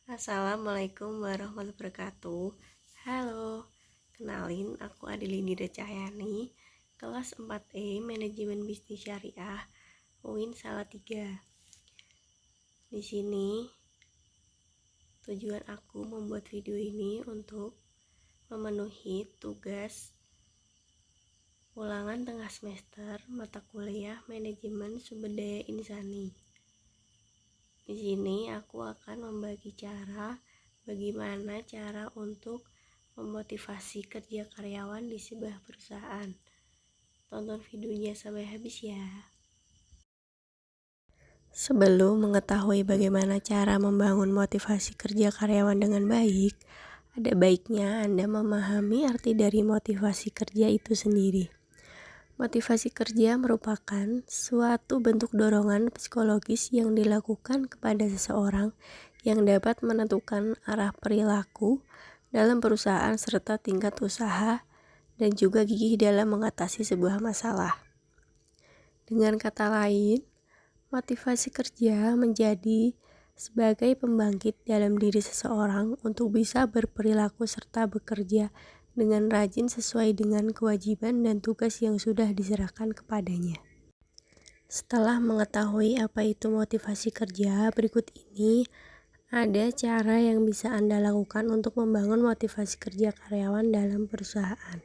Assalamualaikum warahmatullahi wabarakatuh. Halo, kenalin aku Adelini Cahyani, kelas 4E Manajemen Bisnis Syariah, UIN Salatiga. Di sini tujuan aku membuat video ini untuk memenuhi tugas ulangan tengah semester mata kuliah Manajemen Sumber Daya Insani. Di sini aku akan membagi bagaimana cara untuk memotivasi kerja karyawan di sebuah perusahaan. Tonton videonya sampai habis ya. Sebelum mengetahui bagaimana cara membangun motivasi kerja karyawan dengan baik, ada baiknya Anda memahami arti dari motivasi kerja itu sendiri. Motivasi kerja merupakan suatu bentuk dorongan psikologis yang dilakukan kepada seseorang yang dapat menentukan arah perilaku dalam perusahaan serta tingkat usaha dan juga gigih dalam mengatasi sebuah masalah. Dengan kata lain, motivasi kerja menjadi sebagai pembangkit dalam diri seseorang untuk bisa berperilaku serta bekerja dengan rajin sesuai dengan kewajiban dan tugas yang sudah diserahkan kepadanya. Setelah mengetahui apa itu motivasi kerja, berikut ini ada cara yang bisa Anda lakukan untuk membangun motivasi kerja karyawan dalam perusahaan.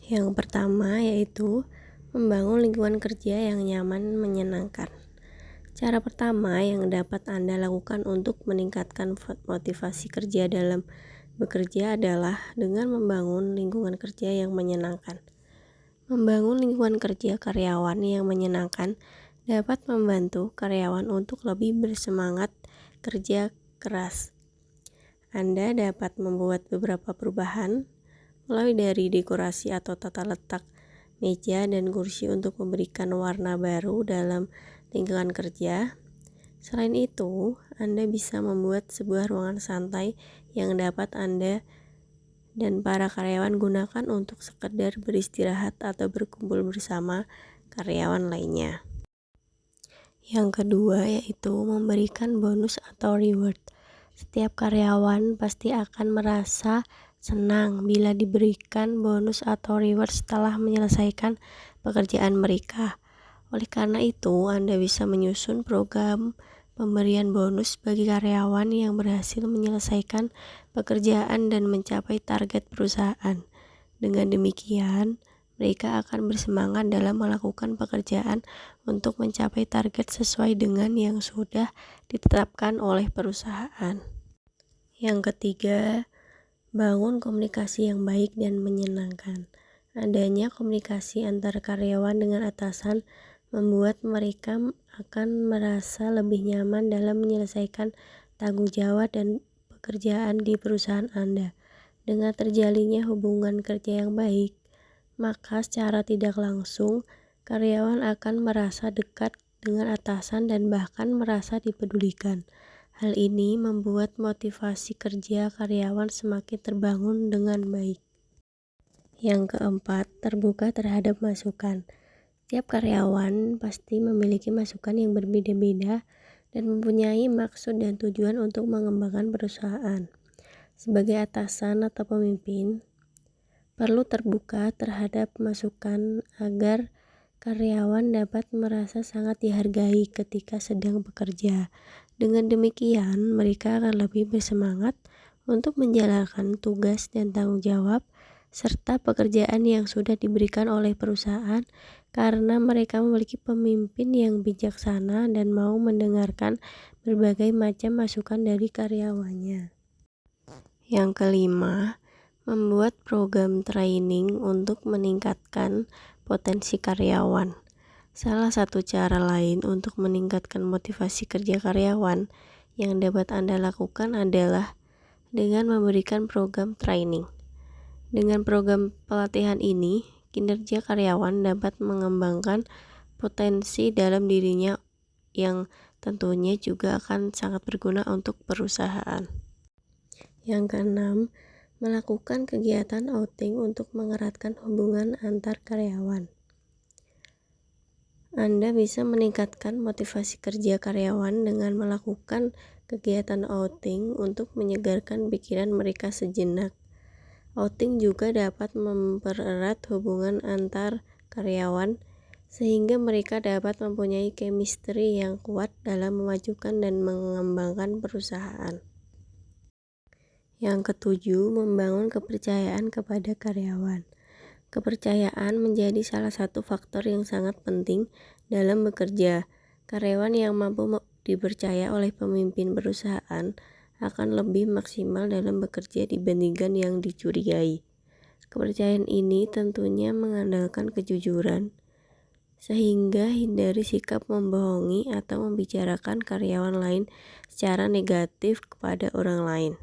Yang pertama yaitu membangun lingkungan kerja yang nyaman menyenangkan. Cara pertama yang dapat Anda lakukan untuk meningkatkan motivasi kerja dalam bekerja adalah dengan membangun lingkungan kerja yang menyenangkan. Membangun lingkungan kerja karyawan yang menyenangkan dapat membantu karyawan untuk lebih bersemangat kerja keras. Anda dapat membuat beberapa perubahan, mulai dari dekorasi atau tata letak meja dan kursi untuk memberikan warna baru dalam lingkungan kerja. Selain itu, Anda bisa membuat sebuah ruangan santai yang dapat Anda dan para karyawan gunakan untuk sekedar beristirahat atau berkumpul bersama karyawan lainnya. Yang kedua yaitu memberikan bonus atau reward. Setiap karyawan pasti akan merasa senang bila diberikan bonus atau reward setelah menyelesaikan pekerjaan mereka. Oleh karena itu, Anda bisa menyusun program pemberian bonus bagi karyawan yang berhasil menyelesaikan pekerjaan dan mencapai target perusahaan. Dengan demikian, mereka akan bersemangat dalam melakukan pekerjaan untuk mencapai target sesuai dengan yang sudah ditetapkan oleh perusahaan. Yang ketiga, bangun komunikasi yang baik dan menyenangkan. Adanya komunikasi antara karyawan dengan atasan membuat mereka akan merasa lebih nyaman dalam menyelesaikan tanggung jawab dan pekerjaan di perusahaan Anda. Dengan terjalinnya hubungan kerja yang baik, maka secara tidak langsung karyawan akan merasa dekat dengan atasan dan bahkan merasa dipedulikan. Hal ini membuat motivasi kerja karyawan semakin terbangun dengan baik. Yang keempat, terbuka terhadap masukan. Setiap karyawan pasti memiliki masukan yang berbeda-beda dan mempunyai maksud dan tujuan untuk mengembangkan perusahaan. Sebagai atasan atau pemimpin, perlu terbuka terhadap masukan agar karyawan dapat merasa sangat dihargai ketika sedang bekerja. Dengan demikian, mereka akan lebih bersemangat untuk menjalankan tugas dan tanggung jawab serta pekerjaan yang sudah diberikan oleh perusahaan karena mereka memiliki pemimpin yang bijaksana dan mau mendengarkan berbagai macam masukan dari karyawannya. Yang kelima, membuat program training untuk meningkatkan potensi karyawan. Salah satu cara lain untuk meningkatkan motivasi kerja karyawan yang dapat Anda lakukan adalah dengan memberikan program training. Dengan program pelatihan ini, kinerja karyawan dapat mengembangkan potensi dalam dirinya yang tentunya juga akan sangat berguna untuk perusahaan. Yang keenam, melakukan kegiatan outing untuk mengeratkan hubungan antar karyawan. Anda bisa meningkatkan motivasi kerja karyawan dengan melakukan kegiatan outing untuk menyegarkan pikiran mereka sejenak. Outing juga dapat mempererat hubungan antar karyawan sehingga mereka dapat mempunyai chemistry yang kuat dalam memajukan dan mengembangkan perusahaan. Yang ketujuh, membangun kepercayaan kepada karyawan. Kepercayaan menjadi salah satu faktor yang sangat penting dalam bekerja. Karyawan yang mampu dipercaya oleh pemimpin perusahaan akan lebih maksimal dalam bekerja dibandingkan yang dicurigai. Kepercayaan ini tentunya mengandalkan kejujuran, sehingga hindari sikap membohongi atau membicarakan karyawan lain secara negatif kepada orang lain.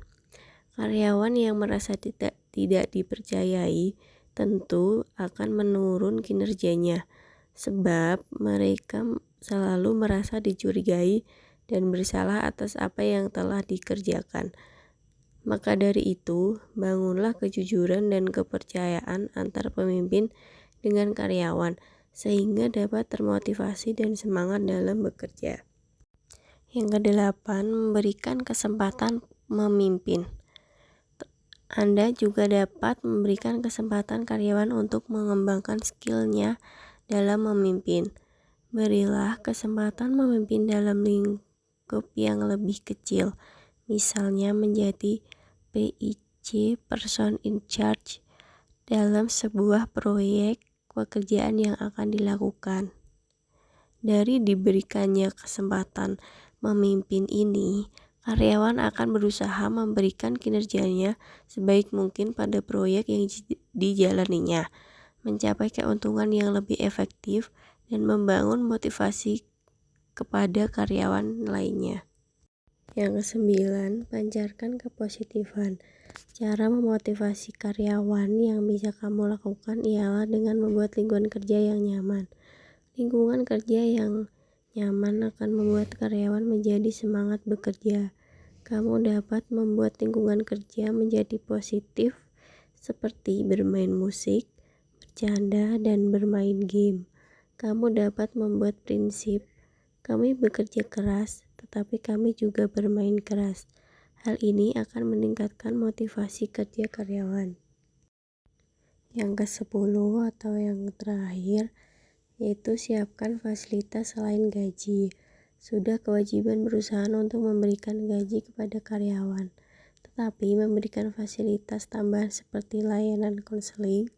Karyawan yang merasa tidak dipercayai tentu akan menurun kinerjanya, sebab mereka selalu merasa dicurigai dan bersalah atas apa yang telah dikerjakan. Maka dari itu, bangunlah kejujuran dan kepercayaan antar pemimpin dengan karyawan, sehingga dapat termotivasi dan semangat dalam bekerja. Yang kedelapan, memberikan kesempatan memimpin. Anda juga dapat memberikan kesempatan karyawan untuk mengembangkan skillnya dalam memimpin. Berilah kesempatan memimpin dalam lingkup yang lebih kecil, misalnya menjadi PIC (Person in Charge) dalam sebuah proyek pekerjaan yang akan dilakukan. Dari diberikannya kesempatan memimpin ini, karyawan akan berusaha memberikan kinerjanya sebaik mungkin pada proyek yang dijalaninya, mencapai keuntungan yang lebih efektif, dan membangun motivasi kepada karyawan lainnya. Yang kesembilan, pancarkan kepositifan. Cara memotivasi karyawan yang bisa kamu lakukan ialah dengan membuat lingkungan kerja yang nyaman. Lingkungan kerja yang nyaman akan membuat karyawan menjadi semangat bekerja. Kamu dapat membuat lingkungan kerja menjadi positif seperti bermain musik, bercanda, dan bermain game. Kamu dapat membuat prinsip, kami bekerja keras, tetapi kami juga bermain keras. Hal ini akan meningkatkan motivasi kerja karyawan. Yang ke-10 atau yang terakhir, yaitu siapkan fasilitas selain gaji. Sudah kewajiban perusahaan untuk memberikan gaji kepada karyawan, tetapi memberikan fasilitas tambahan seperti layanan konseling,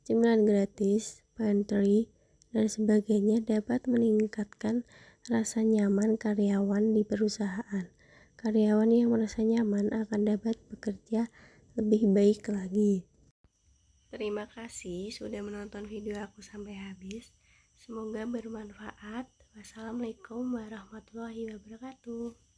cemilan gratis, pantry, dan sebagainya dapat meningkatkan rasa nyaman karyawan di perusahaan. Karyawan yang merasa nyaman akan dapat bekerja lebih baik lagi. Terima kasih sudah menonton video aku sampai habis. Semoga bermanfaat. Wassalamualaikum warahmatullahi wabarakatuh.